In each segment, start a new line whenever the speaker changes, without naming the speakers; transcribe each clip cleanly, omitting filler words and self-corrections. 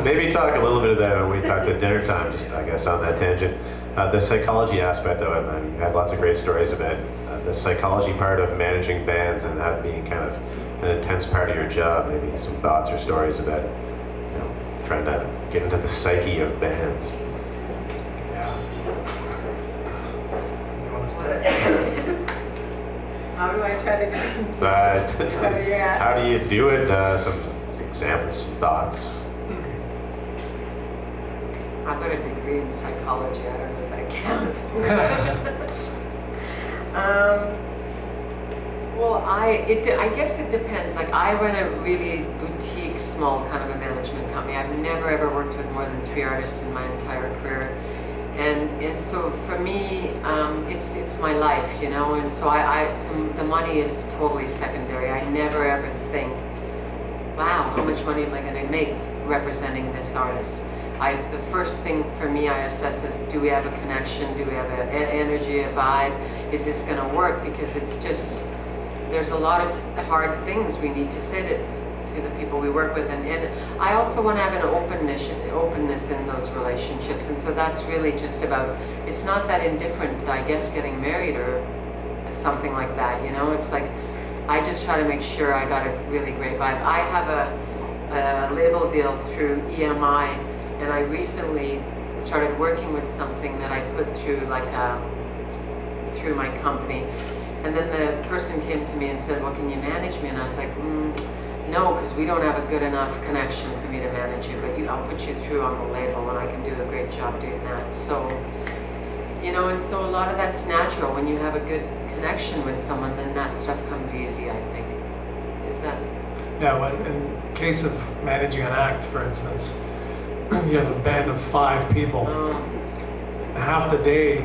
Maybe talk a little bit about when we talked at dinner time, just I guess on that tangent, the psychology aspect of it. And you had lots of great stories about the psychology part of managing bands and that being kind of an intense part of your job. Maybe some thoughts or stories about trying to get into the psyche of bands.
How do I try to get into
How do you do it? Some examples, some thoughts.
I've got a degree in psychology. I don't know if that counts. Well, I guess it depends. Like, I run a really boutique, small kind of a management company. I've never ever worked with more than 3 artists in my entire career. And so for me, it's my life, and so the money is totally secondary. I never ever think, wow, how much money am I going to make representing this artist? The first thing for me I assess is, do we have a connection? Do we have an energy, a vibe? Is this going to work? Because it's just, there's a lot of hard things we need to say to the people we work with, and I also want to have an openness in those relationships, and so that's really just about, it's not that indifferent to, I guess, getting married or something like that, it's like, I just try to make sure I got a really great vibe. I have a label deal through EMI, and I recently started working with something that I put through through my company, and then the person came to me and said, well, can you manage me? And I was like, no, because we don't have a good enough connection for me to manage you, but I'll put you through on the label, and I can do a great job doing that. So, and so a lot of that's natural. When you have a good connection with someone, then that stuff comes easy, I think. Is that?
Yeah, well, in case of managing an act, for instance, you have a band of 5 people. Half the day,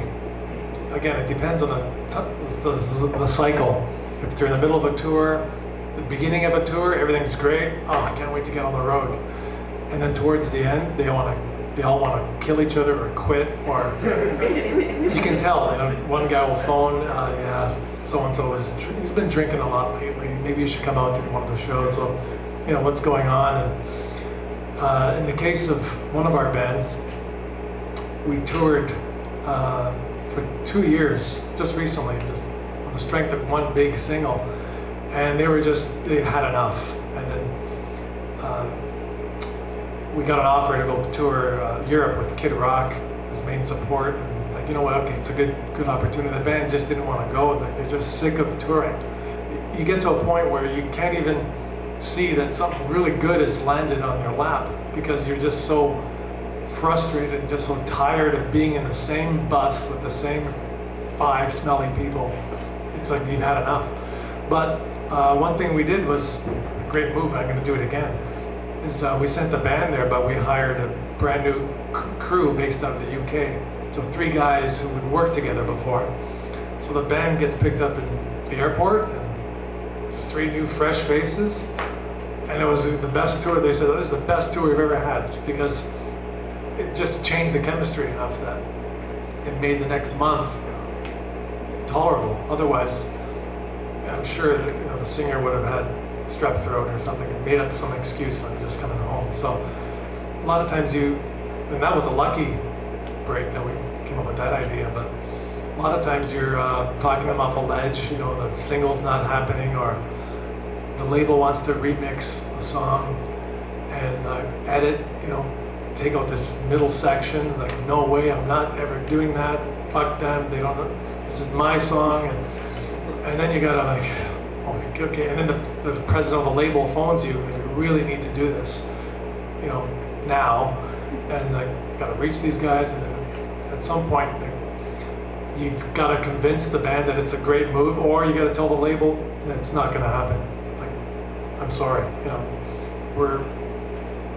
again, it depends on the cycle. If they're in the middle of a tour, the beginning of a tour, everything's great. Oh, I can't wait to get on the road. And then towards the end, they all want to kill each other or quit, or you can tell. One guy will phone, so and so he's been drinking a lot lately. Maybe you should come out to one of the shows. So, what's going on? And in the case of one of our bands, we toured for 2 years just recently, just on the strength of one big single. And they had enough. And then we got an offer to go tour Europe with Kid Rock as main support. And like, you know what, okay, it's a good opportunity. The band just didn't want to go. They're just sick of touring. You get to a point where you can't even see that something really good has landed on your lap because you're just so frustrated and just so tired of being in the same bus with the same 5 smelly people. It's like you've had enough. But one thing we did was a great move, and I'm going to do it again, is we sent the band there, but we hired a brand new crew based out of the UK. So 3 guys who would work together before. So the band gets picked up in the airport, and just 3 new fresh faces. And it was the best tour. They said, this is the best tour we've ever had, because it just changed the chemistry enough that it made the next month tolerable. Otherwise, I'm sure that the singer would have had strep throat or something and made up some excuse on just coming home. So a lot of times and that was a lucky break that we came up with that idea, but a lot of times you're talking them off a ledge, the single's not happening, or the label wants to remix a song and edit, take out this middle section, like, no way, I'm not ever doing that, fuck them, they don't know, this is my song, and then you gotta okay, and then the president of the label phones you, and you really need to do this, now, and gotta reach these guys, and then at some point, you've gotta convince the band that it's a great move, or you gotta tell the label that it's not gonna happen. I'm sorry,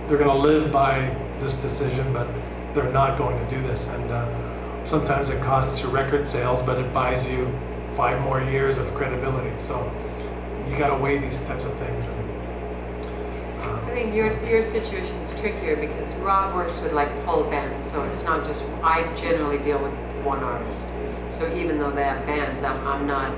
they're gonna live by this decision, but they're not going to do this, and sometimes it costs you record sales, but it buys you 5 more years of credibility. So you got to weigh these types of things.
I think your situation is trickier because Rob works with full bands, so it's not just, I generally deal with one artist. So even though they have bands, I'm not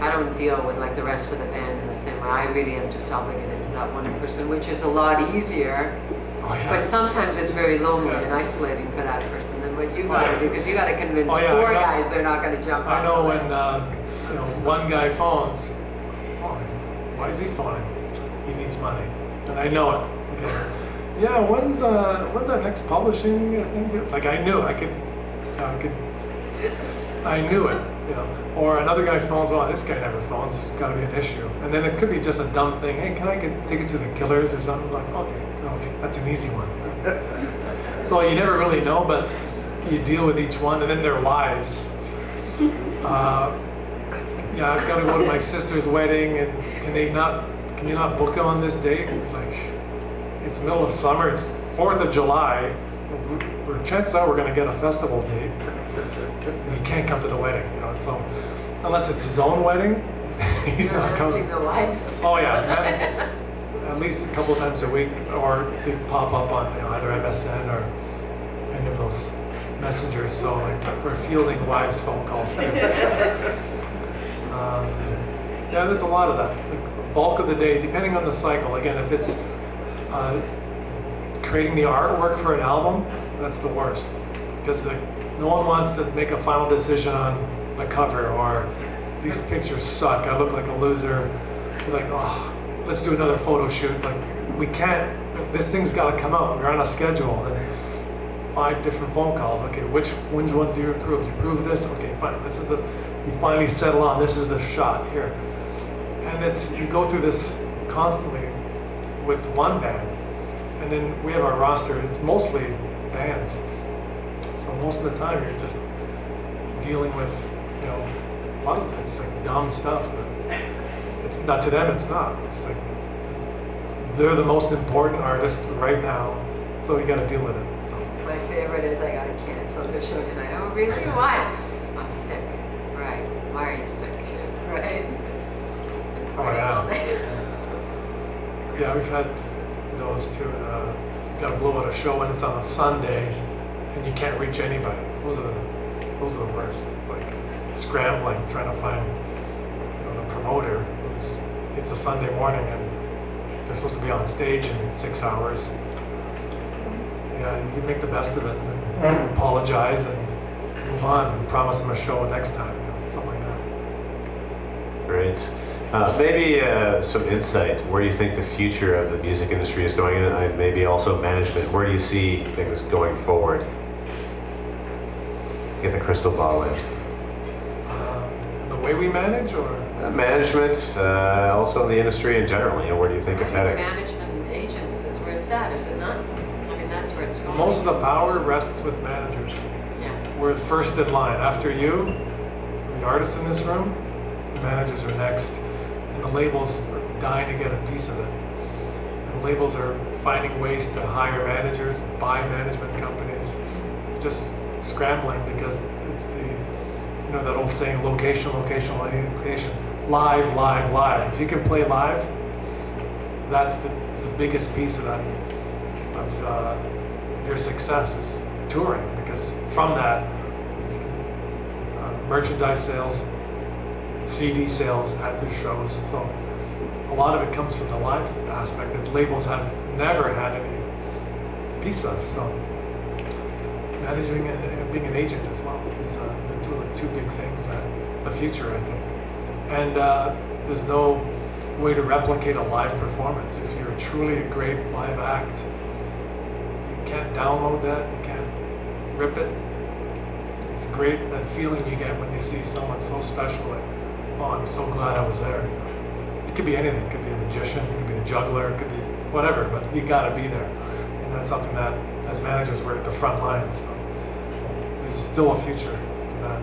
I don't deal with like the rest of the band in the same way. I really am just obligated to that one person, which is a lot easier.
Oh, yeah.
But sometimes it's very lonely and isolating for that person than what you got to do, because you got to convince four guys they're not going to jump off.
I know when one guy phones. Why is he phoning? He needs money, and I know it. Okay. Yeah, when's that next publishing thing? Like I knew, I knew it. You know. Or another guy phones. Well, this guy never phones. It's got to be an issue. And then it could be just a dumb thing. Hey, can I get tickets to the Killers or something? Like, okay, that's an easy one. So you never really know, but you deal with each one, and then their lives. Yeah, I've got to go to my sister's wedding, and can you not book it on this date? It's like, it's middle of summer, it's 4th of July, chances are we're going to get a festival date. He can't come to the wedding, you know, so, unless it's his own wedding, he's not coming.
The lives.
Oh yeah, at least a couple times a week, or they pop up on either MSN or any of those messengers, so like, we're fielding wives' phone calls too. Yeah, there's a lot of that. The bulk of the day, depending on the cycle. Again, if it's creating the artwork for an album, that's the worst. Because no one wants to make a final decision on the cover, or these pictures suck, I look like a loser. You're like, oh, let's do another photo shoot. Like, we can't, this thing's got to come out. We're on a schedule. And 5 different phone calls. Okay, which ones do you approve? You approve this? Okay, fine. This is you finally settle on, this is the shot here. And you go through this constantly with one band. And then we have our roster, it's mostly bands. So most of the time you're just dealing with, a lot of it's like dumb stuff. It's not, to them it's not. It's like, they're the most important artist right now, so you gotta deal with it. So.
My favorite is, I gotta cancel the show tonight. Oh really? Why? I'm sick. Right. Why are you sick? Right.
Oh yeah. Yeah, we've had those too. You gotta blow out a show when it's on a Sunday and you can't reach anybody. Those are the worst. Like scrambling, trying to find the promoter. It's a Sunday morning and they're supposed to be on stage in 6 hours. Yeah, you make the best of it and apologize and move on and promise them a show next time. Something like that.
Great. Maybe some insight. Where do you think the future of the music industry is going, and maybe also management? Where do you see things going forward? Get the crystal ball in.
The way we manage, or
management, also the industry in general. Where do you think it's heading?
Management and agents is where it's at, is it not? I mean, that's where it's going.
Most of the power rests with managers.
Yeah.
We're first in line. After you, the artists in this room, the managers are next. And the labels are dying to get a piece of it. And the labels are finding ways to hire managers, buy management companies, just scrambling because it's that old saying, location, location, location, live, live, live. If you can play live, that's the biggest piece of that, of your success is touring, because from that, merchandise sales, CD sales at their shows. So a lot of it comes from the live aspect that labels have never had any piece of. So managing and being an agent as well is the two big things that the future, I think. And there's no way to replicate a live performance. If you're truly a great live act, you can't download that, you can't rip it. It's great, that feeling you get when you see someone so special, like, oh, I'm so glad I was there. It could be anything. It could be a magician, it could be a juggler, it could be whatever, but you gotta be there. And that's something that, as managers, we're at the front lines. So there's still a future to that.